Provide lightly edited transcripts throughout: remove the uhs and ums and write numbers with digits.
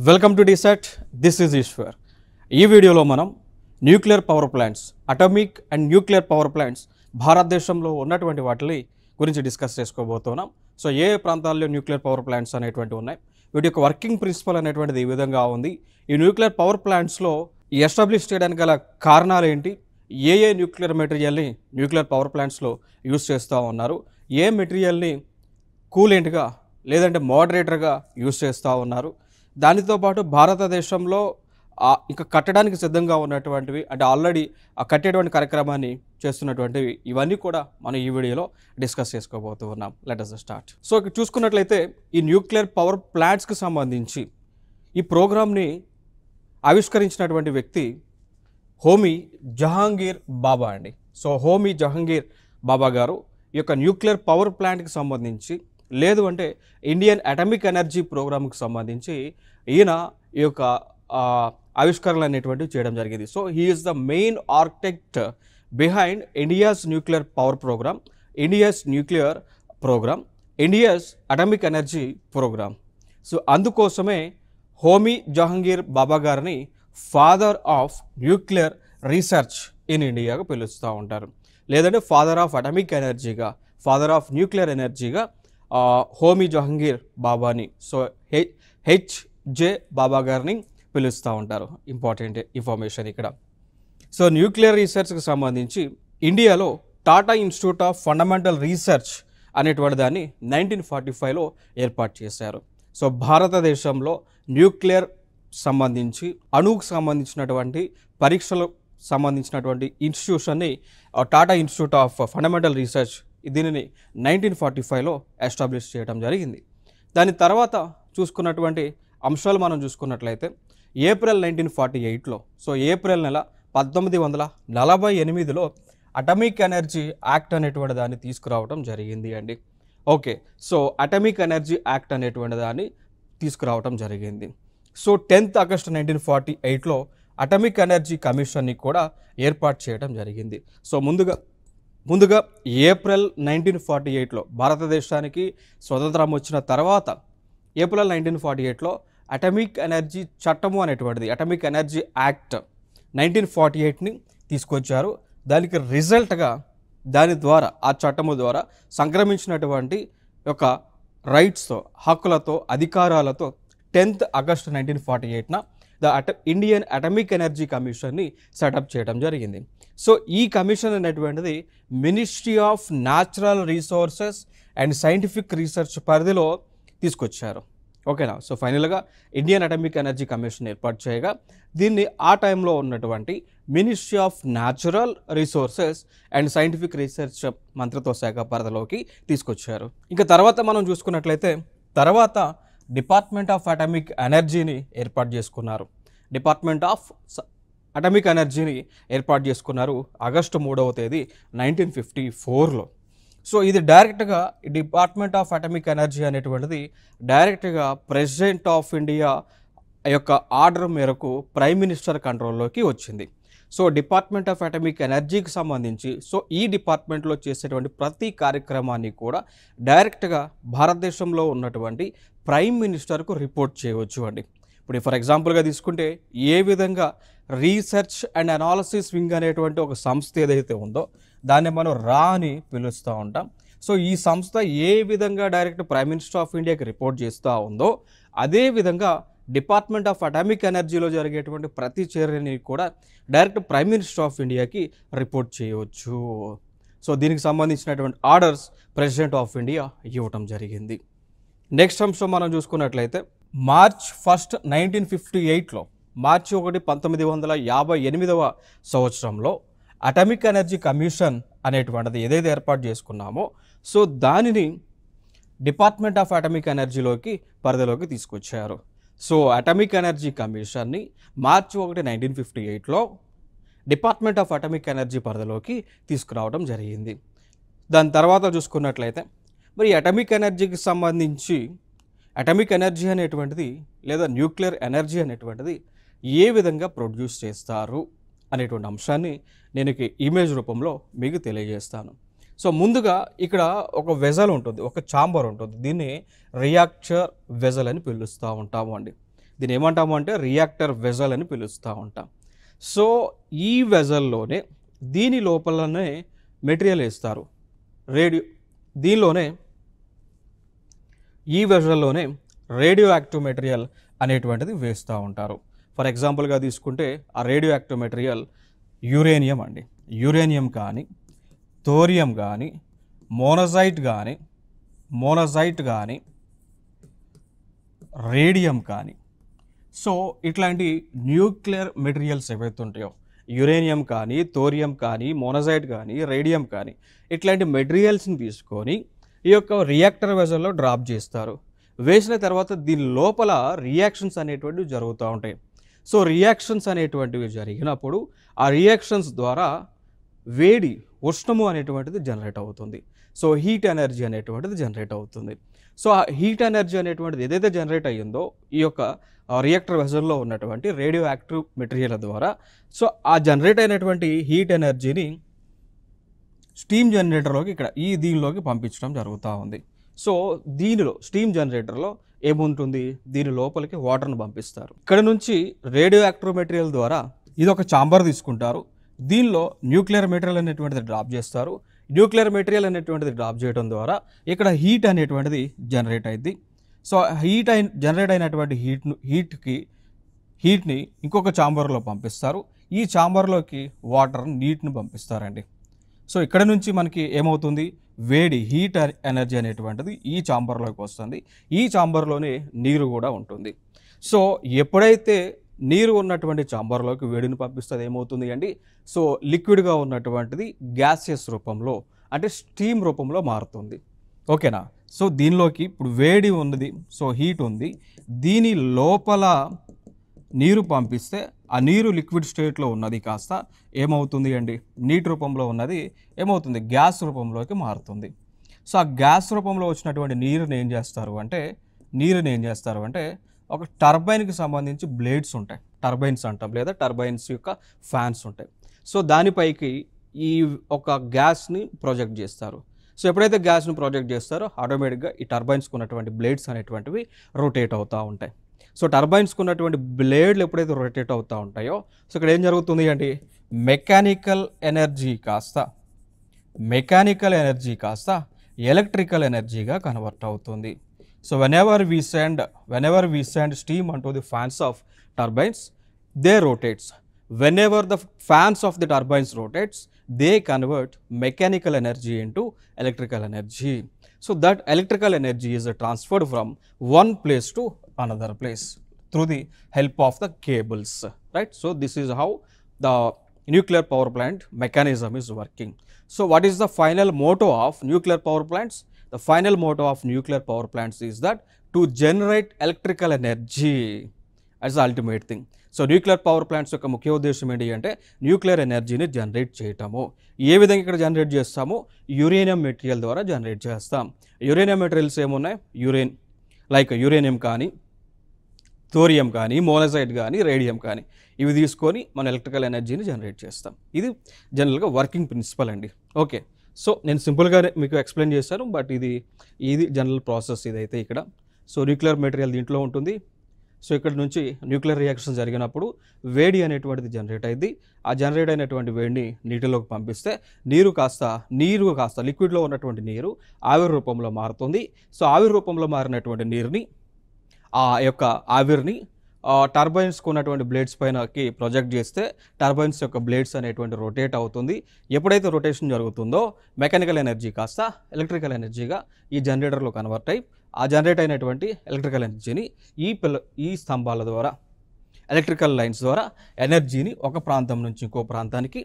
Welcome to డిసెట్. This is Eshwar. ఈ వీడియోలో మనం nuclear power plants, atomic and nuclear power plants భారతదేశంలో ఉన్నటువంటి వాటి గురించి డిస్కస్ చేసుకోబోతున్నాం. సో ఏ ప్రాంతాల్లో న్యూక్లియర్ పవర్ ప్లాంట్స్ అనేటువంటివి ఉన్నాయి, వీటి యొక్క వర్కింగ్ ప్రిన్సిపల్ అనేటువంటిది ఈ విధంగా ఉంది. ఈ న్యూక్లియర్ పవర్ ప్లాంట్స్లో ఎస్టాబ్లిష్ చేయడానికి గల కారణాలు ఏంటి, ఏ న్యూక్లియర్ మెటీరియల్ని న్యూక్లియర్ పవర్ ప్లాంట్స్లో యూజ్ చేస్తూ ఉన్నారు, ఏ మెటీరియల్ని కూలెంట్గా లేదంటే మోడరేటర్గా యూజ్ చేస్తూ ఉన్నారు, దానితో పాటు భారతదేశంలో ఇంకా కట్టడానికి సిద్ధంగా ఉన్నటువంటివి అంటే ఆల్రెడీ కట్టేటువంటి కార్యక్రమాన్ని చేస్తున్నటువంటివి ఇవన్నీ కూడా మనం ఈ వీడియోలో డిస్కస్ చేసుకోబోతూ ఉన్నాం. Let us start. సో ఇక్కడ చూసుకున్నట్లయితే ఈ న్యూక్లియర్ పవర్ ప్లాంట్స్కి సంబంధించి ఈ ప్రోగ్రామ్ని ఆవిష్కరించినటువంటి వ్యక్తి హోమీ జహాంగీర్ బాబా అండి. సో హోమీ జహాంగీర్ బాబా గారు ఈ యొక్క న్యూక్లియర్ పవర్ ప్లాంట్కి సంబంధించి లేదు అంటే ఇండియన్ అటామిక్ ఎనర్జీ ప్రోగ్రామ్కి సంబంధించి ఈయన ఈ యొక్క ఆవిష్కరణలు అనేటువంటివి చేయడం జరిగింది. So he is the main architect behind India's nuclear power program, India's nuclear program, India's atomic energy program. So అందుకోసమే హోమీ జహాంగీర్ బాబా గారిని father of nuclear research in ఇండియాగా పిలుస్తూ ఉంటారు, లేదంటే ఫాదర్ ఆఫ్ అటామిక్ ఎనర్జీగా, ఫాదర్ ఆఫ్ న్యూక్లియర్ ఎనర్జీగా హోమీ జహాంగీర్ బాబాని, సో హెచ్జే బాబా గారిని పిలుస్తూ ఉంటారు. ఇంపార్టెంట్ ఇన్ఫర్మేషన్ ఇక్కడ. సో న్యూక్లియర్ రీసెర్చ్కి సంబంధించి ఇండియాలో Tata institute of fundamental research అనేటువంటి దాన్ని 1945లో ఏర్పాటు చేశారు. సో భారతదేశంలో న్యూక్లియర్ సంబంధించి అణువుకు సంబంధించినటువంటి పరీక్షలకు సంబంధించినటువంటి ఇన్స్టిట్యూషన్ని Tata institute of fundamental research దీనిని 1945లో ఎస్టాబ్లిష్ చేయడం జరిగింది. దాని తర్వాత చూసుకున్నటువంటి అంశాలు మనం చూసుకున్నట్లయితే ఏప్రిల్ 1948లో, సో ఏప్రిల్ నెల 1948లో అటామిక్ ఎనర్జీ యాక్ట్ అనేటువంటి దాన్ని తీసుకురావడం జరిగింది అండి. Okay, so atomic energy act అనేటువంటి దాన్ని తీసుకురావడం జరిగింది. సో 10th August 1948లో అటామిక్ ఎనర్జీ కమిషన్ని కూడా ఏర్పాటు చేయడం జరిగింది. సో ముందుగా ఏప్రిల్ 1948లో భారతదేశానికి స్వతంత్రం వచ్చిన తర్వాత ఏప్రిల్ 1948లో అటామిక్ ఎనర్జీ చట్టము అనేటువంటిది, అటామిక్ ఎనర్జీ యాక్ట్ 1948ని తీసుకొచ్చారు. దానికి రిజల్ట్గా దాని ద్వారా, ఆ చట్టము ద్వారా సంక్రమించినటువంటి యొక్క రైట్స్తో, హక్కులతో, అధికారాలతో 10th August 1948న ఇండియన్ అటామిక్ ఎనర్జీ కమిషన్ని సెటప్ చేయడం జరిగింది. సో ఈ కమిషన్ అనేటువంటిది ministry of natural resources and scientific research పరిధిలో తీసుకొచ్చారు. ఓకేనా. సో ఫైనల్గా ఇండియన్ అటామిక్ ఎనర్జీ కమిషన్ ఏర్పాటు చేయగా దీన్ని ఆ టైంలో ఉన్నటువంటి ministry of natural resources and scientific research మంత్రిత్వ శాఖ పరిధిలోకి తీసుకొచ్చారు. ఇంకా తర్వాత మనం చూసుకున్నట్లయితే తర్వాత డిపార్ట్మెంట్ ఆఫ్ అటామిక్ ఎనర్జీని ఏర్పాటు చేసుకున్నారు. డిపార్ట్మెంట్ ఆఫ్ అటామిక్ ఎనర్జీని ఏర్పాటు చేసుకున్నారు ఆగస్టు 3వ తేదీ 1954లో. సో ఇది డైరెక్ట్గా డిపార్ట్మెంట్ ఆఫ్ అటామిక్ ఎనర్జీ అనేటువంటిది డైరెక్ట్గా ప్రెసిడెంట్ ఆఫ్ ఇండియా యొక్క ఆర్డర్ మేరకు ప్రైమ్ మినిస్టర్ కంట్రోల్లోకి వచ్చింది. సో డిపార్ట్మెంట్ ఆఫ్ అటామిక్ ఎనర్జీకి సంబంధించి సో ఈ డిపార్ట్మెంట్లో చేసేటువంటి ప్రతి కార్యక్రమాన్ని కూడా డైరెక్ట్గా భారతదేశంలో ఉన్నటువంటి ప్రైమ్ మినిస్టర్కు రిపోర్ట్ చేయవచ్చు అండి. ఇప్పుడు ఫర్ ఎగ్జాంపుల్గా తీసుకుంటే ఏ విధంగా రీసెర్చ్ అండ్ అనాలిసిస్ వింగ్ అనేటువంటి ఒక సంస్థ ఏదైతే ఉందో దాన్ని మనం రా అని పిలుస్తూ ఉంటాం. సో ఈ సంస్థ ఏ విధంగా డైరెక్ట్ ప్రైమ్ మినిస్టర్ ఆఫ్ ఇండియాకి రిపోర్ట్ చేస్తూ ఉందో అదేవిధంగా డిపార్ట్మెంట్ ఆఫ్ అటామిక్ ఎనర్జీలో జరిగేటువంటి ప్రతి చర్యని కూడా డైరెక్ట్ ప్రైమ్ మినిస్టర్ ఆఫ్ ఇండియాకి రిపోర్ట్ చేయవచ్చు. సో దీనికి సంబంధించినటువంటి ఆర్డర్స్ ప్రెసిడెంట్ ఆఫ్ ఇండియా ఇవ్వటం జరిగింది. నెక్స్ట్ అంశం మనం చూసుకున్నట్లయితే మార్చ్ 1, 1958లో, మార్చి 1, 1958వ సంవత్సరంలో అటామిక్ ఎనర్జీ కమిషన్ అనేటువంటిది ఏదైతే ఏర్పాటు చేసుకున్నామో సో దానిని డిపార్ట్మెంట్ ఆఫ్ అటామిక్ ఎనర్జీలోకి పరిధిలోకి తీసుకొచ్చారు. సో అటామిక్ ఎనర్జీ కమిషన్ని మార్చి 1, 1958లో డిపార్ట్మెంట్ ఆఫ్ అటామిక్ ఎనర్జీ పరిధిలోకి తీసుకురావడం జరిగింది. దాని తర్వాత చూసుకున్నట్లయితే మరి అటామిక్ ఎనర్జీకి సంబంధించి అటామిక్ ఎనర్జీ అనేటువంటిది లేదా న్యూక్లియర్ ఎనర్జీ అనేటువంటిది ఏ విధంగా ప్రొడ్యూస్ చేస్తారు అనేటువంటి అంశాన్ని నేను ఇమేజ్ రూపంలో మీకు తెలియజేస్తాను. సో ముందుగా ఇక్కడ ఒక వెజల్ ఉంటుంది, ఒక ఛాంబర్ ఉంటుంది. దీన్ని రియాక్టర్ వెజల్ అని పిలుస్తూ ఉంటాము అండి. దీన్ని ఏమంటాము అంటే రియాక్టర్ వెజల్ అని పిలుస్తూ ఉంటాం. సో ఈ వెజల్లోనే దీని లోపలనే మెటీరియల్ వేస్తారు. దీనిలోనే ఈ వెజల్లోనే రేడియో యాక్టివ్ మెటీరియల్ అనేటువంటిది వేస్తూ ఉంటారు. ఫర్ ఎగ్జాంపుల్గా తీసుకుంటే ఆ రేడియో యాక్టివ్ మెటీరియల్ యురేనియం అండి. యురేనియం కానీ, థోరియం కానీ, మోనజైట్ కానీ, రేడియం కానీ. సో ఇట్లాంటి న్యూక్లియర్ మెటీరియల్స్ ఏవైతే ఉంటాయో యురేనియం కానీ, థోరియం కానీ, మోనజైట్ కానీ, రేడియం కానీ ఇట్లాంటి మెటీరియల్స్ని తీసుకొని ఈ యొక్క రియాక్టర్ వెజల్లో డ్రాప్ చేస్తారు. వేసిన తర్వాత దీని లోపల రియాక్షన్స్ అనేటువంటివి జరుగుతూ ఉంటాయి. సో రియాక్షన్స్ అనేటువంటివి జరిగినప్పుడు ఆ రియాక్షన్స్ ద్వారా వేడి ఉష్ణము అనేటువంటిది జనరేట్ అవుతుంది. సో హీట్ ఎనర్జీ అనేటువంటిది జనరేట్ అవుతుంది. సో ఆ హీట్ ఎనర్జీ అనేటువంటిది ఏదైతే జనరేట్ అయ్యిందో ఈ యొక్క రియాక్టర్ వెజల్లో ఉన్నటువంటి రేడియో యాక్టివ్ మెటీరియల్ ద్వారా సో ఆ జనరేట్ అయినటువంటి హీట్ ఎనర్జీని స్టీమ్ జనరేటర్లోకి దీనిలోకి పంపించడం జరుగుతూ ఉంది. సో దీనిలో స్టీమ్ జనరేటర్లో ఏముంటుంది, దీని లోపలికి వాటర్ను పంపిస్తారు. ఇక్కడ నుంచి రేడియో యాక్టివ్ మెటీరియల్ ద్వారా ఇది ఒక చాంబర్ తీసుకుంటారు. దీనిలో న్యూక్లియర్ మెటీరియల్ అనేటువంటిది డ్రాప్ చేస్తారు. న్యూక్లియర్ మెటీరియల్ అనేటువంటిది డ్రాప్ చేయడం ద్వారా ఇక్కడ హీట్ అనేటువంటిది జనరేట్ అయింది. సో జనరేట్ అయినటువంటి హీట్ని ఇంకొక చాంబర్లో పంపిస్తారు. ఈ చాంబర్లోకి నీటిని పంపిస్తారండి. సో ఇక్కడ నుంచి మనకి ఏమవుతుంది, వేడి హీట్ ఎనర్జీ అనేటువంటిది ఈ చాంబర్లోకి వస్తుంది. ఈ చాంబర్లోనే నీరు కూడా ఉంటుంది. సో ఎప్పుడైతే నీరు ఉన్నటువంటి చాంబర్లోకి వేడిని పంపిస్తుంది ఏమవుతుంది అండి, సో లిక్విడ్గా ఉన్నటువంటిది గ్యాసియస్ రూపంలో అంటే స్టీమ్ రూపంలో మారుతుంది. ఓకేనా. సో దీనిలోకి ఇప్పుడు వేడి ఉన్నది, సో హీట్ ఉంది, దీని లోపల నీరు పంపిస్తే ఆ నీరు లిక్విడ్ స్టేట్లో ఉన్నది కాస్త ఏమవుతుంది అండి, నీటి రూపంలో ఉన్నది ఏమవుతుంది, గ్యాస్ రూపంలోకి మారుతుంది. సో ఆ గ్యాస్ రూపంలో వచ్చినటువంటి నీరుని ఏం చేస్తారు అంటే ఒక టర్బైన్కి సంబంధించి బ్లేడ్స్ ఉంటాయి, టర్బైన్స్ అంటాం, లేదా టర్బైన్స్ యొక్క ఫ్యాన్స్ ఉంటాయి. సో దానిపైకి ఈ ఒక గ్యాస్ని ప్రొజెక్ట్ చేస్తారు. సో ఎప్పుడైతే గ్యాస్ని ప్రొజెక్ట్ చేస్తారో ఆటోమేటిక్గా ఈ టర్బైన్స్కి ఉన్నటువంటి బ్లేడ్స్ అనేటువంటివి రొటేట్ అవుతూ ఉంటాయి. సో టర్బైన్స్కి ఉన్నటువంటి బ్లేడ్లు ఎప్పుడైతే రొటేట్ అవుతూ ఉంటాయో సో ఇక్కడ ఏం జరుగుతుంది అంటే మెకానికల్ ఎనర్జీ కాస్త ఎలక్ట్రికల్ ఎనర్జీగా కన్వర్ట్ అవుతుంది. So whenever we send steam onto the fans of turbines, they rotates. Whenever the fans of the turbines rotates, they convert mechanical energy into electrical energy. So that electrical energy is transferred from one place to another place through the help of the cables, right? So this is how the nuclear power plant mechanism is working. So what is the final motto of nuclear power plants? The final motto of nuclear power plants is that to generate electrical energy as the ultimate thing. So nuclear power plants యొక్క ముఖ్య ఉద్దేశం ఏంటి అంటే nuclear ఎనర్జీని generate చేయటము. ఏ విధంగా ఇక్కడ generate చేస్తాము, యురేనియం మెటీరియల్ ద్వారా జనరేట్ చేస్తాం. యురేనియం మెటీరియల్స్ ఏమున్నాయి, యురేనియం కానీ, థోరియం కానీ, మోనజైట్ కానీ, రేడియం కానీ ఇవి తీసుకొని మనం ఎలక్ట్రికల్ ఎనర్జీని జనరేట్ చేస్తాం. ఇది జనరల్గా వర్కింగ్ ప్రిన్సిపల్ అండి. ఓకే, సో నేను సింపుల్గా మీకు ఎక్స్ప్లెయిన్ చేశాను, బట్ ఇది జనరల్ ప్రాసెస్ ఇదైతే ఇక్కడ. సో న్యూక్లియర్ మెటీరియల్ దీంట్లో ఉంటుంది. సో ఇక్కడ నుంచి న్యూక్లియర్ రియాక్షన్ జరిగినప్పుడు వేడి అనేటువంటిది జనరేట్ అయింది. ఆ జనరేట్ అయినటువంటి వేడిని నీటిలోకి పంపిస్తే నీరు కాస్త లిక్విడ్లో ఉన్నటువంటి నీరు ఆవిరి రూపంలో మారుతుంది. సో ఆవిరి రూపంలో మారినటువంటి నీరుని ఆ యొక్క ఆవిరిని టర్బైన్స్కి ఉన్నటువంటి బ్లేడ్స్ పైనకి ప్రొజెక్ట్ చేస్తే టర్బైన్స్ యొక్క బ్లేడ్స్ అనేటువంటి రొటేట్ అవుతుంది. ఎప్పుడైతే రొటేషన్ జరుగుతుందో మెకానికల్ ఎనర్జీ కాస్త ఎలక్ట్రికల్ ఎనర్జీగా ఈ జనరేటర్లో కన్వర్ట్ అయ్యి ఆ జనరేట్ అయినటువంటి ఎలక్ట్రికల్ ఎనర్జీని ఈ స్తంభాల ద్వారా ఎలక్ట్రికల్ లైన్స్ ద్వారా ఎనర్జీని ఒక ప్రాంతం నుంచి ఇంకో ప్రాంతానికి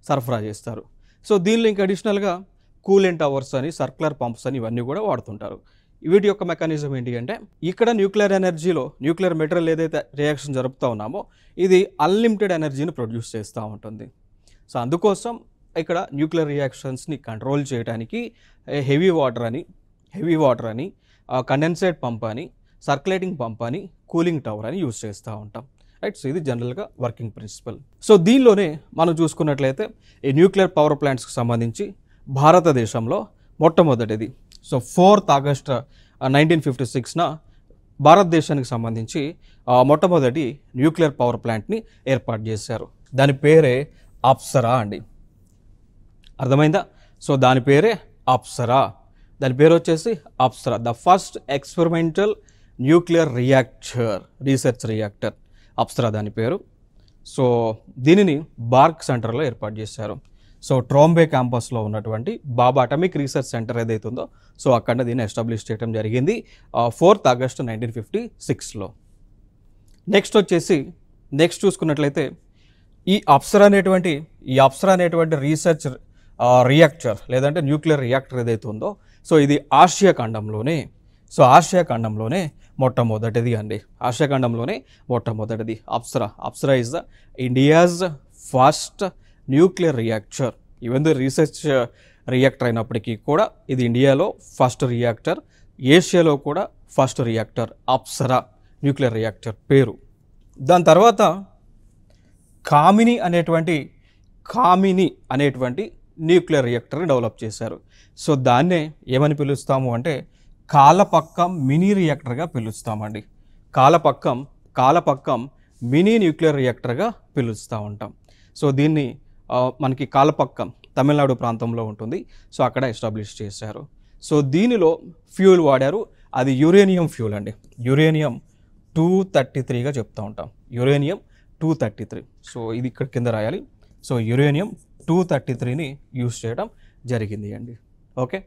సరఫరా చేస్తారు. సో దీనిలో ఇంకా అడిషనల్గా కూలెంట్ టవర్స్ అని, సర్క్యులర్ పంప్స్ అని ఇవన్నీ కూడా వాడుతుంటారు. వీటి యొక్క మెకానిజం ఏంటి అంటే ఇక్కడ న్యూక్లియర్ ఎనర్జీలో న్యూక్లియర్ మెటీరియల్ ఏదైతే రియాక్షన్ జరుపుతూ ఉన్నామో ఇది అన్లిమిటెడ్ ఎనర్జీని ప్రొడ్యూస్ చేస్తూ ఉంటుంది. సో అందుకోసం ఇక్కడ న్యూక్లియర్ రియాక్షన్స్ని కంట్రోల్ చేయడానికి హెవీ వాటర్ అని కండెన్సేట్ పంప్ అని, సర్క్యులేటింగ్ పంప్ అని, కూలింగ్ టవర్ అని యూజ్ చేస్తూ ఉంటాం, రైట్. సో ఇది జనరల్గా వర్కింగ్ ప్రిన్సిపల్. సో దీనిలోనే మనం చూసుకున్నట్లయితే ఈ న్యూక్లియర్ పవర్ ప్లాంట్స్కి సంబంధించి భారతదేశంలో మొట్టమొదటిది సో 4th August 1956న భారతదేశానికి సంబంధించి మొట్టమొదటి న్యూక్లియర్ పవర్ ప్లాంట్ని ఏర్పాటు చేశారు. దాని పేరే అప్సరా అండి. అర్థమైందా? సో దాని పేరే అప్సరా. దాని పేరు వచ్చేసి Apsara, the first experimental nuclear reactor, research reactor Apsara దాని పేరు. సో దీనిని బార్క్ సెంటర్లో ఏర్పాటు చేశారు. సో ట్రాంబే క్యాంపస్లో ఉన్నటువంటి బాబా అటమిక్ రీసెర్చ్ సెంటర్ ఏదైతే ఉందో సో అక్కడ దీన్ని ఎస్టాబ్లిష్ చేయడం జరిగింది 4th ఆగస్టు 1956లో. నెక్స్ట్ చూసుకున్నట్లయితే ఈ అప్సరా అనేటువంటి రీసెర్చ్ రియాక్టర్ లేదంటే న్యూక్లియర్ రియాక్టర్ ఏదైతే ఉందో సో ఇది ఆసియా ఖండంలోనే మొట్టమొదటిది అండి. ఆసియా ఖండంలోనే మొట్టమొదటిది Apsara is the India's first nuclear reactor. Even the research reactor అయినప్పటికీ కూడా ఇది ఇండియాలో ఫస్ట్ రియాక్టర్, ఏషియాలో కూడా first reactor Apsara nuclear reactor పేరు. దాని తర్వాత కామిని అనేటువంటి న్యూక్లియర్ రియాక్టర్ని డెవలప్ చేశారు. సో దాన్నే ఏమని పిలుస్తాము అంటే Kalpakkam mini రియాక్టర్గా పిలుస్తామండి. Kalpakkam mini nuclear రియాక్టర్గా పిలుస్తూ ఉంటాం. సో దీన్ని మనకి కాలపక్కం తమిళనాడు ప్రాంతంలో ఉంటుంది. సో అక్కడ ఎస్టాబ్లిష్ చేశారు. సో దీనిలో ఫ్యూల్ వాడారు, అది యురేనియం ఫ్యూల్ అండి. యురేనియం 233గా చెప్తూ ఉంటాం, యురేనియం 233. సో ఇది ఇక్కడ కింద రాయాలి. సో యురేనియం 233ని యూజ్ చేయడం జరిగింది అండి. ఓకే,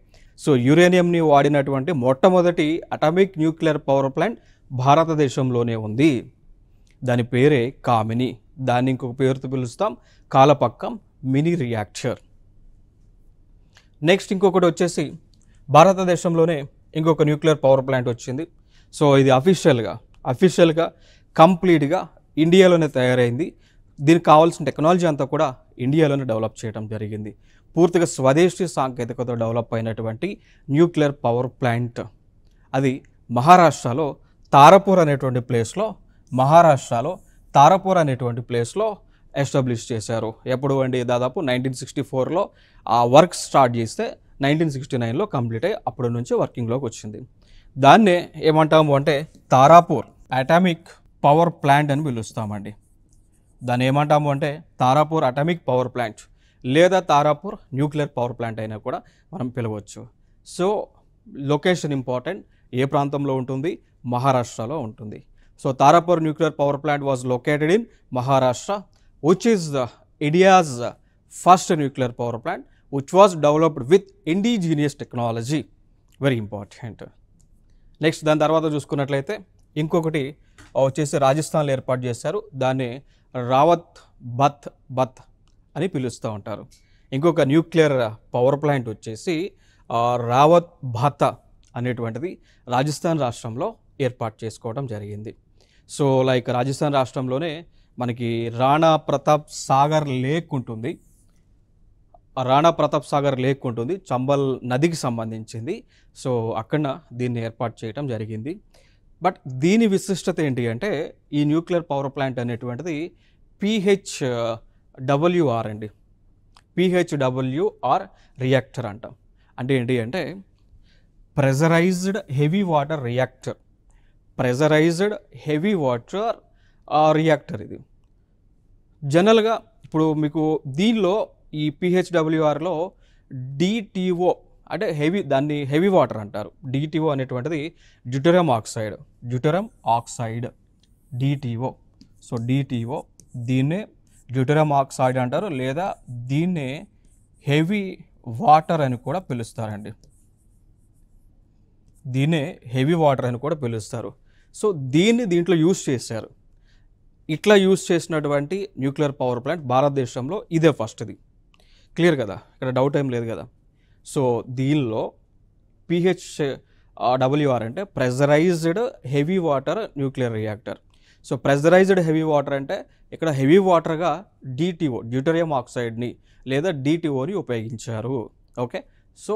సో యురేనియంని వాడినటువంటి మొట్టమొదటి అటామిక్ న్యూక్లియర్ పవర్ ప్లాంట్ భారతదేశంలోనే ఉంది. దాని పేరే కామిని. దాన్ని ఇంకొక పేరుతో పిలుస్తాం కాలపక్కం మినీ రియాక్టర్. నెక్స్ట్ ఇంకొకటి వచ్చేసి భారతదేశంలోనే ఇంకొక న్యూక్లియర్ పవర్ ప్లాంట్ వచ్చింది. సో ఇది అఫీషియల్గా కంప్లీట్గా ఇండియాలోనే తయారైంది. దీనికి కావాల్సిన టెక్నాలజీ అంతా కూడా ఇండియాలోనే డెవలప్ చేయడం జరిగింది. పూర్తిగా స్వదేశీ సాంకేతికతో డెవలప్ అయినటువంటి న్యూక్లియర్ పవర్ ప్లాంట్ అది మహారాష్ట్రలో తారాపూర్ అనేటువంటి ప్లేస్లో ఎస్టాబ్లిష్ చేశారు. ఎప్పుడు అండి? దాదాపు 1964లో ఆ వర్క్ స్టార్ట్ చేస్తే 1969లో కంప్లీట్ అయ్యి అప్పటి నుంచి వర్కింగ్లోకి వచ్చింది. దాన్నే ఏమంటాము అంటే తారాపూర్ అటామిక్ పవర్ ప్లాంట్ అని పిలుస్తామండి. దాన్ని ఏమంటాము అంటే తారాపూర్ అటామిక్ పవర్ ప్లాంట్ లేదా తారాపూర్ న్యూక్లియర్ పవర్ ప్లాంట్ అయినా కూడా మనం పిలవచ్చు. So location important. ఏ ప్రాంతంలో ఉంటుంది? మహారాష్ట్రలో ఉంటుంది. So Tarapur nuclear power plant was located in Maharashtra, which is India's first nuclear power plant, which was developed with indigenous technology. Very important. Next దాని తర్వాత చూసుకున్నట్లయితే ఇంకొకటి వచ్చేసి రాజస్థాన్లో ఏర్పాటు చేశారు. దాన్ని రావత్ బత్ అని పిలుస్తూ ఉంటారు. ఇంకొక న్యూక్లియర్ పవర్ ప్లాంట్ వచ్చేసి రావత్ భాత అనేటువంటిది రాజస్థాన్ రాష్ట్రంలో ఏర్పాటు చేసుకోవడం జరిగింది. సో లైక్ రాజస్థాన్ రాష్ట్రంలోనే మనకి రాణా ప్రతాప్ సాగర్ లేక్ ఉంటుంది, చంబల్ నదికి సంబంధించింది. సో అక్కడ దీన్ని ఏర్పాటు చేయడం జరిగింది. బట్ దీని విశిష్టత ఏంటి అంటే ఈ న్యూక్లియర్ పవర్ ప్లాంట్ అనేటువంటిది PHWR అండి. PHWR రియాక్టర్ అంటాం. అంటే ఏంటి అంటే ప్రెజరైజ్డ్ హెవీ వాటర్ రియాక్టర్. ఇది జనరల్గా ఇప్పుడు మీకు దీనిలో ఈ PHWRలో DTO అంటే హెవీ వాటర్ అంటారు. DTO అనేటువంటిది deuterium oxide DTO. So DTO దీన్నే డ్యూటెరియం ఆక్సైడ్ అంటారు, లేదా దీన్నే హెవీ వాటర్ అని కూడా పిలుస్తారండి. సో దీంట్లో యూజ్ చేశారు. ఇట్లా యూజ్ చేసినటువంటి న్యూక్లియర్ పవర్ ప్లాంట్ భారతదేశంలో ఇదే ఫస్ట్ది. క్లియర్ కదా? ఇక్కడ డౌట్ ఏం లేదు కదా? సో దీనిలో PHWR అంటే pressurised heavy water nuclear reactor. So pressurised heavy water అంటే ఇక్కడ హెవీ వాటర్గా DTO డ్యూటెరియం ఆక్సైడ్ని లేదా DTOని ఉపయోగించారు. ఓకే, సో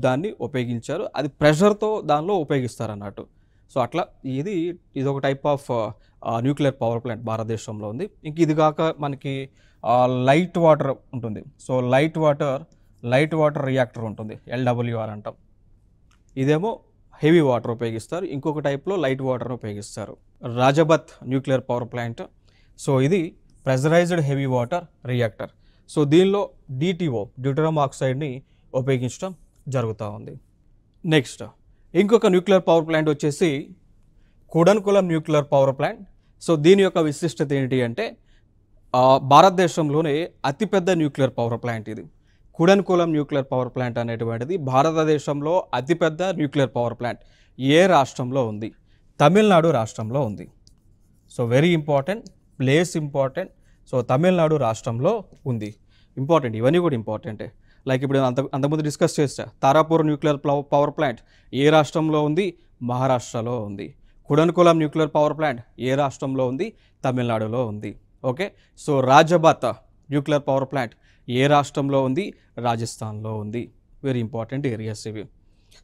దాన్ని ఉపయోగించారు. అది ప్రెషర్తో దానిలో ఉపయోగిస్తారు అన్నట్టు. సో అట్లా ఇది ఒక type of nuclear power plant భారతదేశంలో ఉంది. ఇంక ఇది కాక మనకి లైట్ వాటర్ ఉంటుంది. సో లైట్ వాటర్ రియాక్టర్ ఉంటుంది, LWR అంటాం. ఇదేమో హెవీ వాటర్ ఉపయోగిస్తారు, ఇంకొక టైప్లో లైట్ వాటర్ను ఉపయోగిస్తారు. రాజబత్ న్యూక్లియర్ పవర్ ప్లాంట్, సో ఇది pressurised heavy water reactor. So దీనిలో DTO డ్యూటెరియం ఆక్సైడ్ని ఉపయోగించడం జరుగుతూ ఉంది. నెక్స్ట్ ఇంకొక న్యూక్లియర్ పవర్ ప్లాంట్ వచ్చేసి కుడన్కులం న్యూక్లియర్ పవర్ ప్లాంట్. సో దీని యొక్క విశిష్టత ఏంటి అంటే భారతదేశంలోనే అతిపెద్ద న్యూక్లియర్ పవర్ ప్లాంట్ ఇది. కుడన్కులం న్యూక్లియర్ పవర్ ప్లాంట్ అనేటువంటిది భారతదేశంలో అతిపెద్ద న్యూక్లియర్ పవర్ ప్లాంట్. ఏ రాష్ట్రంలో ఉంది? తమిళనాడు రాష్ట్రంలో ఉంది. So very important, place important. So Tamil Nadu రాష్ట్రంలో ఉంది. ఇంపార్టెంట్, ఇవన్నీ కూడా ఇంపార్టెంటే. లైక్ ఇప్పుడు అంతకుముందు డిస్కస్ చేస్తా, తారాపూర్ న్యూక్లియర్ పవర్ ప్లాంట్ ఏ రాష్ట్రంలో ఉంది? మహారాష్ట్రలో ఉంది. కుడన్కులం న్యూక్లియర్ పవర్ ప్లాంట్ ఏ రాష్ట్రంలో ఉంది? తమిళనాడులో ఉంది. Okay, so Rawatbhata nuclear power plant ఏ రాష్ట్రంలో ఉంది? రాజస్థాన్లో ఉంది. వెరీ ఇంపార్టెంట్ ఏరియాస్ ఇవి.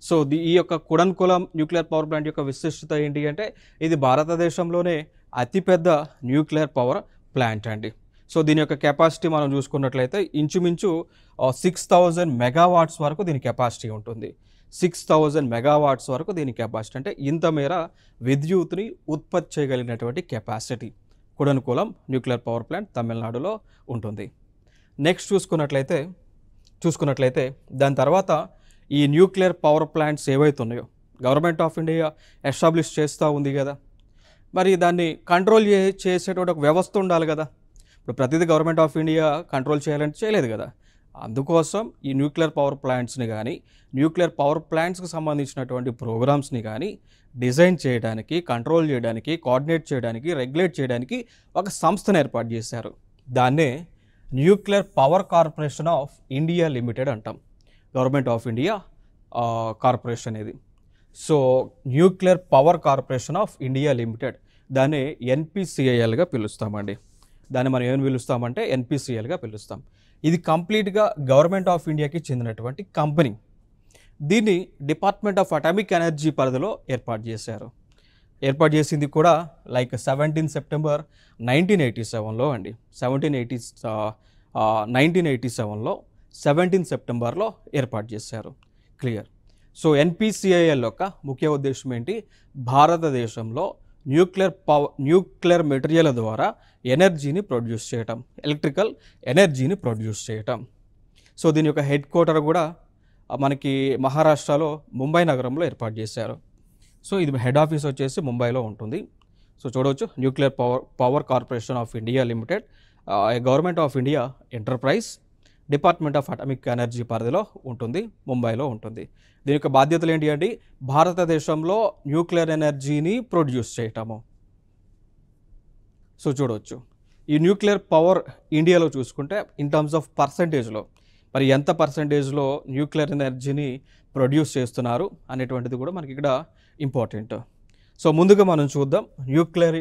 సో ఈ యొక్క కుడన్కులం న్యూక్లియర్ పవర్ ప్లాంట్ యొక్క విశిష్టత ఏంటి అంటే ఇది భారతదేశంలోనే అతిపెద్ద న్యూక్లియర్ పవర్ ప్లాంట్ అండి. సో దీని యొక్క కెపాసిటీ మనం చూసుకున్నట్లయితే ఇంచుమించు 6000 మెగావాట్స్ వరకు దీని కెపాసిటీ ఉంటుంది. 6000 మెగావాట్స్ వరకు దీని కెపాసిటీ, అంటే ఇంత మేర విద్యుత్ని ఉత్పత్తి చేయగలిగినటువంటి కెపాసిటీ కుడన్కులం న్యూక్లియర్ పవర్ ప్లాంట్ తమిళనాడులో ఉంటుంది. నెక్స్ట్ చూసుకున్నట్లయితే దాని తర్వాత ఈ న్యూక్లియర్ పవర్ ప్లాంట్స్ ఏవైతే ఉన్నాయో గవర్నమెంట్ ఆఫ్ ఇండియా ఎస్టాబ్లిష్ చేస్తూ ఉంది కదా, మరి దాన్ని కంట్రోల్ చేసేటువంటి ఒక వ్యవస్థ ఉండాలి కదా. ఇప్పుడు ప్రతిదీ గవర్నమెంట్ ఆఫ్ ఇండియా కంట్రోల్ చేయాలంటే చేయలేదు కదా. అందుకోసం ఈ న్యూక్లియర్ పవర్ ప్లాంట్స్ని కానీ న్యూక్లియర్ పవర్ ప్లాంట్స్కి సంబంధించినటువంటి ప్రోగ్రామ్స్ని కానీ డిజైన్ చేయడానికి, కంట్రోల్ చేయడానికి, కోఆర్డినేట్ చేయడానికి, రెగ్యులేట్ చేయడానికి ఒక సంస్థను ఏర్పాటు చేశారు. దాన్నే nuclear power corporation of India limited అంటాం. గవర్నమెంట్ ఆఫ్ ఇండియా కార్పొరేషన్ ఇది. So nuclear power corporation of India limited, దాన్ని NPCILగా పిలుస్తామండి. దాన్ని మనం ఏమని పిలుస్తామంటే NPCILగా పిలుస్తాం. ఇది కంప్లీట్గా గవర్నమెంట్ ఆఫ్ ఇండియాకి చెందినటువంటి కంపెనీ. దీన్ని డిపార్ట్మెంట్ ఆఫ్ అటామిక్ ఎనర్జీ పరిధిలో ఏర్పాటు చేశారు. ఏర్పాటు చేసింది కూడా లైక్ 17 సెప్టెంబర్ 1987లో అండి. 1987లో 17 సెప్టెంబర్లో ఏర్పాటు చేశారు. క్లియర్. సో NPCIL యొక్క ముఖ్య ఉద్దేశం ఏంటి? భారతదేశంలో న్యూక్లియర్ మెటీరియల్ ద్వారా ఎనర్జీని ప్రొడ్యూస్ చేయటం, ఎలక్ట్రికల్ ఎనర్జీని ప్రొడ్యూస్ చేయటం. సో దీని యొక్క హెడ్ క్వార్టర్ కూడా మనకి మహారాష్ట్రలో ముంబై నగరంలో ఏర్పాటు చేశారు. సో ఇది హెడ్ ఆఫీస్ వచ్చేసి ముంబైలో ఉంటుంది. సో చూడవచ్చు, nuclear power corporation of India limited, government of India enterprise, department of atomic energy పరిధిలో ఉంటుంది, ముంబైలో ఉంటుంది. దీని యొక్క బాధ్యతలు ఏంటి అంటే భారతదేశంలో న్యూక్లియర్ ఎనర్జీని ప్రొడ్యూస్ చేయటము. సో చూడవచ్చు, ఈ న్యూక్లియర్ పవర్ ఇండియాలో చూసుకుంటే ఇన్ టర్మ్స్ ఆఫ్ పర్సంటేజ్లో మరి ఎంత పర్సంటేజ్లో న్యూక్లియర్ ఎనర్జీని ప్రొడ్యూస్ చేస్తున్నారు అనేటువంటిది కూడా మనకి ఇక్కడ ఇంపార్టెంట్. సో ముందుగా మనం చూద్దాం, న్యూక్లియర్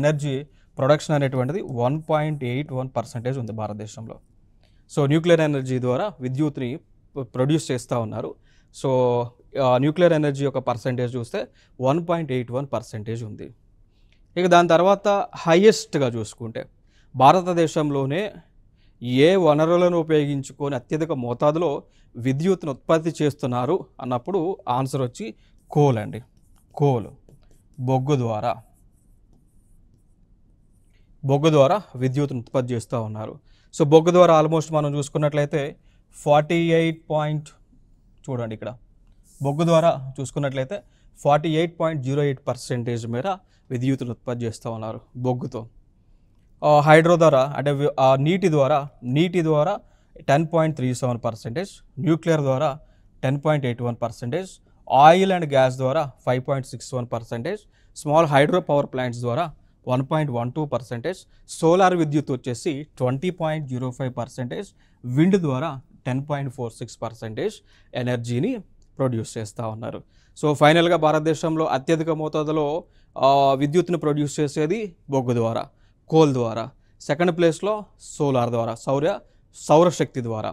ఎనర్జీ ప్రొడక్షన్ అనేటువంటిది 1.81% ఉంది భారతదేశంలో. సో న్యూక్లియర్ ఎనర్జీ ద్వారా విద్యుత్ని ప్రొడ్యూస్ చేస్తూ ఉన్నారు. సో న్యూక్లియర్ ఎనర్జీ యొక్క పర్సంటేజ్ చూస్తే 1.81% ఉంది. ఇక దాని తర్వాత హైయెస్ట్గా చూసుకుంటే భారతదేశంలోనే ఏ వనరులను ఉపయోగించుకొని అత్యధిక మోతాదులో విద్యుత్తును ఉత్పత్తి చేస్తున్నారు అన్నప్పుడు ఆన్సర్ వచ్చి కోల్ అండి. కోల్, బొగ్గు ద్వారా విద్యుత్తును ఉత్పత్తి చేస్తూ ఉన్నారు. సో బొగ్గు ద్వారా ఆల్మోస్ట్ మనం చూసుకున్నట్లయితే 48 చూడండి ఇక్కడ బొగ్గు ద్వారా చూసుకున్నట్లయితే 48.08% మేర విద్యుత్తును ఉత్పత్తి చేస్తూ ఉన్నారు బొగ్గుతో. హైడ్రో ద్వారా అంటే నీటి ద్వారా 10.37%, న్యూక్లియర్ ద్వారా 10.81%, ఆయిల్ అండ్ గ్యాస్ ద్వారా 5.61%, స్మాల్ హైడ్రో పవర్ ప్లాంట్స్ ద్వారా 1.12%, సోలార్ విద్యుత్ వచ్చేసి 20.05%, విండ్ ద్వారా 10.46% ఎనర్జీని ప్రొడ్యూస్ చేస్తూ ఉన్నారు. సో ఫైనల్గా భారతదేశంలో అత్యధిక మోతాదులో విద్యుత్తును ప్రొడ్యూస్ చేసేది బొగ్గు ద్వారా, కోల్ ద్వారా. సెకండ్ ప్లేస్లో సోలార్ ద్వారా, సౌరశక్తి ద్వారా.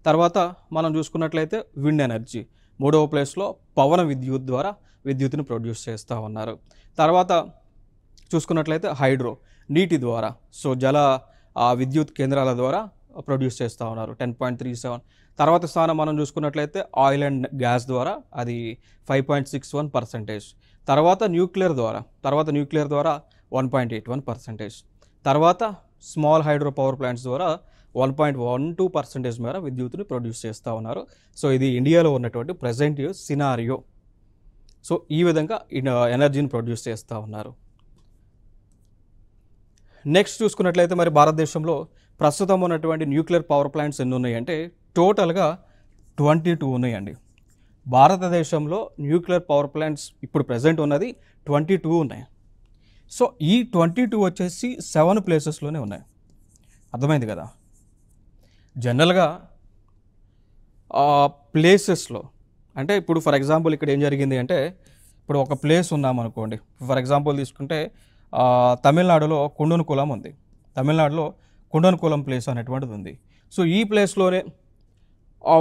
తర్వాత మనం చూసుకున్నట్లయితే విండ్ ఎనర్జీ. మూడవ ప్లేస్లో పవన విద్యుత్ ద్వారా విద్యుత్తును ప్రొడ్యూస్ చేస్తూ ఉన్నారు. తర్వాత చూసుకున్నట్లయితే హైడ్రో, నీటి ద్వారా. సో జల విద్యుత్ కేంద్రాల ద్వారా ప్రొడ్యూస్ చేస్తూ ఉన్నారు 10.37. తర్వాత స్థానం మనం చూసుకున్నట్లయితే ఆయిల్ అండ్ గ్యాస్ ద్వారా అది 5.61%. తర్వాత న్యూక్లియర్ ద్వారా 1.81%. తర్వాత స్మాల్ హైడ్రో పవర్ ప్లాంట్స్ ద్వారా 1.12% మేర విద్యుత్తుని ప్రొడ్యూస్ చేస్తూ ఉన్నారు. సో ఇది ఇండియాలో ఉన్నటువంటి ప్రజెంట్ సినారియో. సో ఈ విధంగా ఎనర్జీని ప్రొడ్యూస్ చేస్తూ ఉన్నారు. నెక్స్ట్ చూసుకున్నట్లయితే మరి భారతదేశంలో ప్రస్తుతం ఉన్నటువంటి న్యూక్లియర్ పవర్ ప్లాంట్స్ ఎన్ని ఉన్నాయంటే టోటల్గా 22 ఉన్నాయండి. భారతదేశంలో న్యూక్లియర్ పవర్ ప్లాంట్స్ ఇప్పుడు ప్రజెంట్ ఉన్నది 22 ఉన్నాయి. సో ఈ 22 వచ్చేసి 7 ప్లేసెస్లోనే ఉన్నాయి. అర్థమైంది కదా. జనరల్గా ప్లేసెస్లో అంటే ఇప్పుడు ఫర్ ఎగ్జాంపుల్ ఇక్కడ ఏం జరిగింది అంటే ఇప్పుడు ఒక ప్లేస్ ఉన్నామనుకోండి. ఫర్ ఎగ్జాంపుల్ తీసుకుంటే తమిళనాడులో కుండన్కులం ఉంది. తమిళనాడులో కుండన్కులం ప్లేస్ అనేటువంటిది ఉంది. సో ఈ ప్లేస్లోనే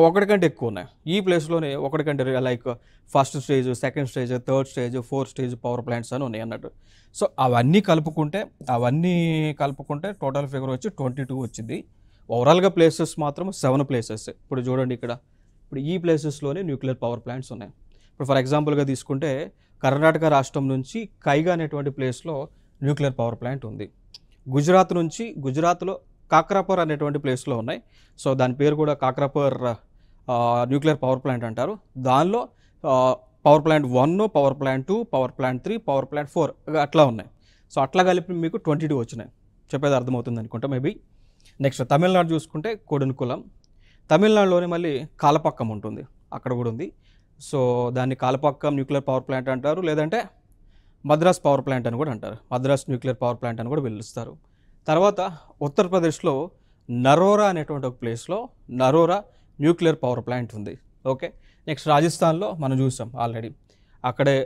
ఒకటి కంటే ఎక్కువ ఉన్నాయి. ఈ ప్లేస్లోనే ఒకటి కంటే like first stage, second stage, third stage, fourth stage power plants అని ఉన్నాయి అన్నట్టు. సో అవన్నీ కలుపుకుంటే టోటల్ ఫిగర్ వచ్చి 22 వచ్చింది. ఓవరాల్గా ప్లేసెస్ మాత్రం 7 ప్లేసెస్. ఇప్పుడు చూడండి ఇప్పుడు ఈ ప్లేసెస్లోనే న్యూక్లియర్ పవర్ ప్లాంట్స్ ఉన్నాయి. ఇప్పుడు ఫర్ ఎగ్జాంపుల్గా తీసుకుంటే కర్ణాటక రాష్ట్రం నుంచి కైగా అనేటువంటి ప్లేస్లో న్యూక్లియర్ పవర్ ప్లాంట్ ఉంది. గుజరాత్లో కాక్రాపర్ అనేటువంటి ప్లేస్లో ఉన్నాయి. సో దాని పేరు కూడా కాక్రాపర్ న్యూక్లియర్ పవర్ ప్లాంట్ అంటారు. దానిలో power plant 1, power plant 2, power plant 3, power plant 4 అట్లా ఉన్నాయి. సో అట్లా కలిపి మీకు 22 వచ్చినాయి. చెప్పేది అర్థమవుతుంది అనుకుంటా మేబీ. నెక్స్ట్ తమిళనాడు చూసుకుంటే కొడన్కులం. తమిళనాడులోనే మళ్ళీ కాలపక్కం ఉంటుంది, అక్కడ కూడా ఉంది. సో దాన్ని కాలపక్కం న్యూక్లియర్ పవర్ ప్లాంట్ అంటారు, లేదంటే మద్రాస్ పవర్ ప్లాంట్ అని కూడా అంటారు. మద్రాస్ న్యూక్లియర్ పవర్ ప్లాంట్ అని కూడా పిలుస్తారు. తర్వాత ఉత్తరప్రదేశ్లో నరోరా అనేటువంటి ఒక ప్లేస్లో నరోరా న్యూక్లియర్ పవర్ ప్లాంట్ ఉంది. ఓకే. నెక్స్ట్ రాజస్థాన్లో మనం చూసాం ఆల్రెడీ, అక్కడే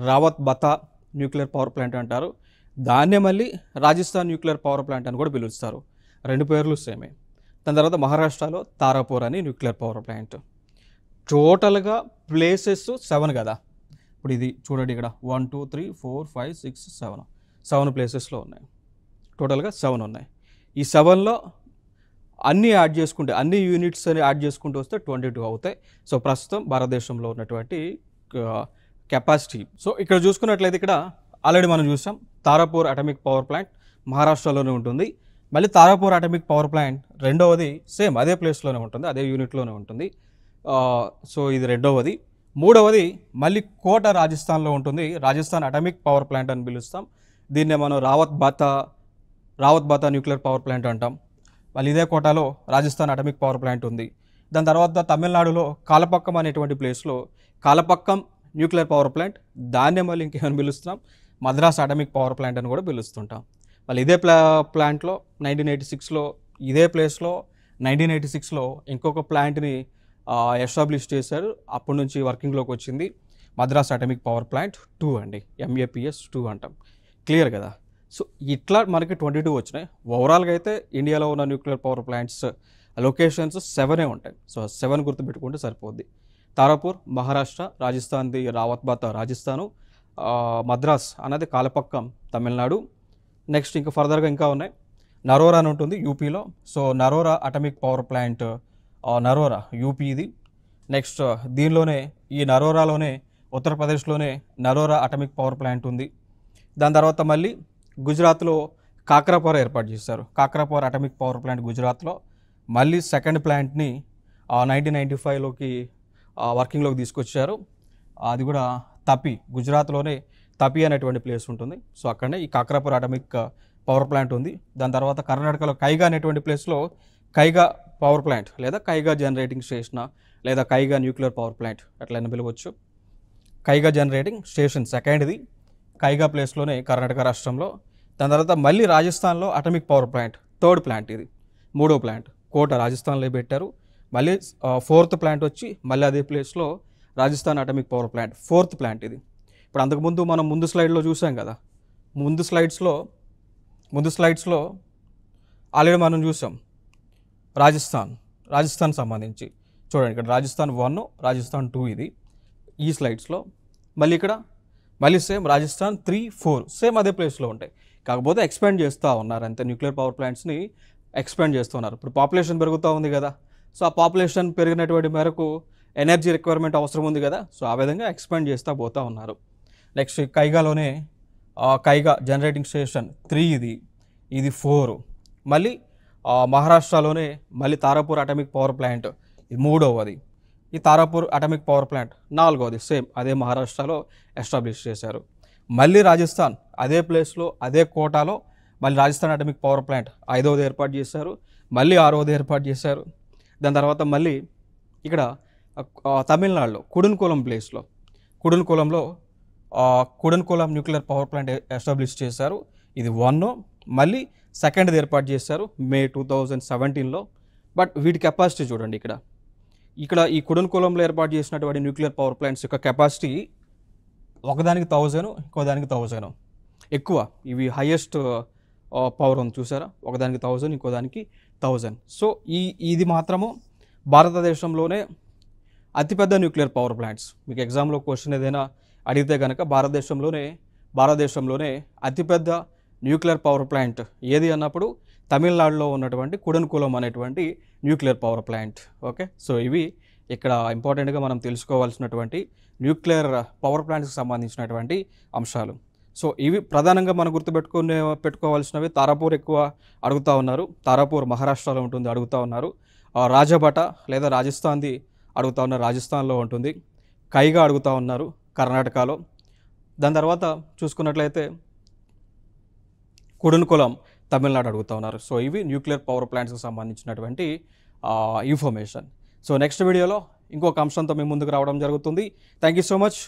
రావత్ బతా న్యూక్లియర్ పవర్ ప్లాంట్ అంటారు. దాన్నే మళ్ళీ రాజస్థాన్ న్యూక్లియర్ పవర్ ప్లాంట్ అని కూడా పిలుస్తారు. 2 పేర్లు సేమే. దాని తర్వాత మహారాష్ట్రలో తారాపూర్ అని న్యూక్లియర్ పవర్ ప్లాంట్. టోటల్గా ప్లేసెస్ 7 కదా. ఇప్పుడు ఇది చూడండి, ఇక్కడ 1 2 3 4 5 6 7 ప్లేసెస్లో ఉన్నాయి. టోటల్గా 7 ఉన్నాయి. ఈ 7లో అన్నీ యాడ్ చేసుకుంటే, అన్ని యూనిట్స్ అని యాడ్ చేసుకుంటూ వస్తే 22 అవుతాయి. సో ప్రస్తుతం భారతదేశంలో ఉన్నటువంటి కెపాసిటీ. సో ఇక్కడ చూసుకున్నట్లయితే ఇక్కడ ఆల్రెడీ మనం చూసాం తారాపూర్ అటామిక్ పవర్ ప్లాంట్ మహారాష్ట్రలోనే ఉంటుంది. మళ్ళీ తారాపూర్ అటామిక్ పవర్ ప్లాంట్ రెండవది సేమ్ అదే ప్లేస్లోనే ఉంటుంది, అదే యూనిట్లోనే ఉంటుంది. సో ఇది రెండవది. మూడవది మళ్ళీ కోట రాజస్థాన్లో ఉంటుంది. రాజస్థాన్ అటామిక్ పవర్ ప్లాంట్ అని పిలుస్తాం. దీన్నే మనం రావత్ బాతా న్యూక్లియర్ పవర్ ప్లాంట్ అంటాం. మళ్ళీ ఇదే కోటాలో రాజస్థాన్ అటామిక్ పవర్ ప్లాంట్ ఉంది. దాని తర్వాత తమిళనాడులో కాలపక్కం అనేటువంటి ప్లేస్లో కాలపక్కం న్యూక్లియర్ పవర్ ప్లాంట్, దాన్నే మళ్ళీ ఇంకేమైనా పిలుస్తున్నాం మద్రాస్ అటామిక్ పవర్ ప్లాంట్ అని కూడా పిలుస్తుంటాం. మళ్ళీ ఇదే ప్లాంట్లో 1986లో ఇదే ప్లేస్లో 1986లో ఇంకొక ప్లాంట్ని ఎస్టాబ్లిష్ చేశారు. అప్పటి నుంచి వర్కింగ్లోకి వచ్చింది మద్రాస్ అటామిక్ పవర్ ప్లాంట్ 2 అండి, MAPS 2 అంటాం. క్లియర్ కదా. సో ఇట్లా మనకి 22 వచ్చినాయి. ఓవరాల్గా అయితే ఇండియాలో ఉన్న న్యూక్లియర్ పవర్ ప్లాంట్స్ లొకేషన్స్ 7 ఉంటాయి. సో 7 గుర్తుపెట్టుకుంటే సరిపోద్ది. తారాపూర్ మహారాష్ట్ర, రాజస్థాన్ది రావత్ బాతా రాజస్థాను, మద్రాస్ అన్నది కాలపక్కం తమిళనాడు. నెక్స్ట్ ఇంకా ఫర్దర్గా ఇంకా ఉన్నాయి. నరోరా అని ఉంటుంది యూపీలో. So Narora atomic power plant Narora UP ఇది. నెక్స్ట్ దీనిలోనే ఈ నరోరాలోనే ఉత్తరప్రదేశ్లోనే నరోరా అటామిక్ పవర్ ప్లాంట్ ఉంది. దాని తర్వాత మళ్ళీ గుజరాత్లో కాక్రాపర్ ఏర్పాటు చేశారు. కాక్రాపర్ అటామిక్ పవర్ ప్లాంట్ గుజరాత్లో. మళ్ళీ సెకండ్ ప్లాంట్ని 1995లోకి వర్కింగ్లోకి తీసుకొచ్చారు. అది కూడా తపి, గుజరాత్లోనే తపి అనేటువంటి ప్లేస్ ఉంటుంది. సో అక్కడనే ఈ కాక్రాపర్ అటామిక్ పవర్ ప్లాంట్ ఉంది. దాని తర్వాత కర్ణాటకలో కైగా అనేటువంటి ప్లేస్లో కైగా పవర్ ప్లాంట్ లేదా కైగా జనరేటింగ్ స్టేషన్ లేదా కైగా న్యూక్లియర్ పవర్ ప్లాంట్ అట్లయినా పిలవచ్చు. కైగా జనరేటింగ్ స్టేషన్ సెకండ్ది కైగా ప్లేస్లోనే కర్ణాటక రాష్ట్రంలో. దాని తర్వాత మళ్ళీ రాజస్థాన్లో atomic power plant third plant, ఇది మూడో ప్లాంట్ కోట రాజస్థాన్లో పెట్టారు. మళ్ళీ ఫోర్త్ ప్లాంట్ వచ్చి మళ్ళీ అదే ప్లేస్లో Rajasthan atomic power plant fourth plant ఇది. ఇప్పుడు అంతకుముందు మనం ముందు స్లైడ్లో చూసాం కదా, ముందు స్లైడ్స్లో ఆల్రెడీ మనం చూసాం రాజస్థాన్ సంబంధించి. చూడండి ఇక్కడ రాజస్థాన్ 1, రాజస్థాన్ 2 ఇది ఈ స్లైడ్స్లో. మళ్ళీ ఇక్కడ మళ్ళీ సేమ్ రాజస్థాన్ 3, 4 సేమ్ అదే ప్లేస్లో ఉంటాయి. కాకపోతే ఎక్స్పాండ్ చేస్తూ ఉన్నారు అంతే, న్యూక్లియర్ పవర్ ప్లాంట్స్ని ఎక్స్పాండ్ చేస్తున్నారు. ఇప్పుడు పాపులేషన్ పెరుగుతూ ఉంది కదా, సో ఆ పాపులేషన్ పెరిగినటువంటి మేరకు ఎనర్జీ రిక్వైర్మెంట్ అవసరం ఉంది కదా, సో ఆ విధంగా ఎక్స్పాండ్ చేస్తూ పోతూ ఉన్నారు. నెక్స్ట్ కైగాలోనే కైగా జనరేటింగ్ స్టేషన్ 3 ఇది 4. మళ్ళీ మహారాష్ట్రలోనే మళ్ళీ తారాపూర్ అటామిక్ పవర్ ప్లాంట్ ఇది 3వది. ఈ తారాపూర్ అటామిక్ పవర్ ప్లాంట్ 4వది, సేమ్ అదే మహారాష్ట్రలో ఎస్టాబ్లిష్ చేశారు. మళ్ళీ రాజస్థాన్ అదే ప్లేస్లో అదే కోటాలో మళ్ళీ రాజస్థాన్ అటామిక్ పవర్ ప్లాంట్ 5వది ఏర్పాటు చేశారు, మళ్ళీ 6వది ఏర్పాటు చేశారు. దాని తర్వాత మళ్ళీ ఇక్కడ తమిళనాడులో కుడన్కోలం ప్లేస్లో కుడన్కోలం న్యూక్లియర్ పవర్ ప్లాంట్ ఎస్టాబ్లిష్ చేశారు, ఇది 1. మళ్ళీ 2ది ఏర్పాటు చేశారు మే 2017లో. బట్ వీటి కెపాసిటీ చూడండి, ఇక్కడ ఈ కుడన్కోలంలో ఏర్పాటు చేసినటువంటి న్యూక్లియర్ పవర్ ప్లాంట్స్ యొక్క కెపాసిటీ ఒకదానికి 1000, ఇంకోదానికి 1000 ఎక్కువ. ఇవి హైయెస్ట్ పవర్ ఉంది చూసారా, ఒకదానికి 1000, ఇంకోదానికి 1000. సో ఇది మాత్రము భారతదేశంలోనే అతిపెద్ద న్యూక్లియర్ పవర్ ప్లాంట్స్. మీకు ఎగ్జామ్లో క్వశ్చన్ ఏదైనా అడిగితే కనుక భారతదేశంలోనే అతిపెద్ద న్యూక్లియర్ పవర్ ప్లాంట్ ఏది అన్నప్పుడు తమిళనాడులో ఉన్నటువంటి కుడన్కులం అనేటువంటి nuclear power plant. Okay, so ఇవి ఇక్కడ ఇంపార్టెంట్గా మనం తెలుసుకోవాల్సినటువంటి న్యూక్లియర్ పవర్ ప్లాంట్స్కి సంబంధించినటువంటి అంశాలు. సో ఇవి ప్రధానంగా మనం పెట్టుకోవాల్సినవి. తారాపూర్ ఎక్కువ అడుగుతూ ఉన్నారు, తారాపూర్ మహారాష్ట్రలో ఉంటుంది అడుగుతూ ఉన్నారు. రాజభట లేదా రాజస్థాన్ది అడుగుతూ ఉన్నారు, రాజస్థాన్లో ఉంటుంది. కైగా అడుగుతూ ఉన్నారు కర్ణాటకలో. దాని తర్వాత చూసుకున్నట్లయితే కుడన్కులం తమిళనాడు అడుగుతూ ఉన్నారు. సో ఇవి న్యూక్లియర్ పవర్ ప్లాంట్స్కి సంబంధించినటువంటి ఇన్ఫర్మేషన్. సో నెక్స్ట్ వీడియోలో ఇంకొక అంశంతో మీ ముందుకు రావడం జరుగుతుంది. Thank you so much.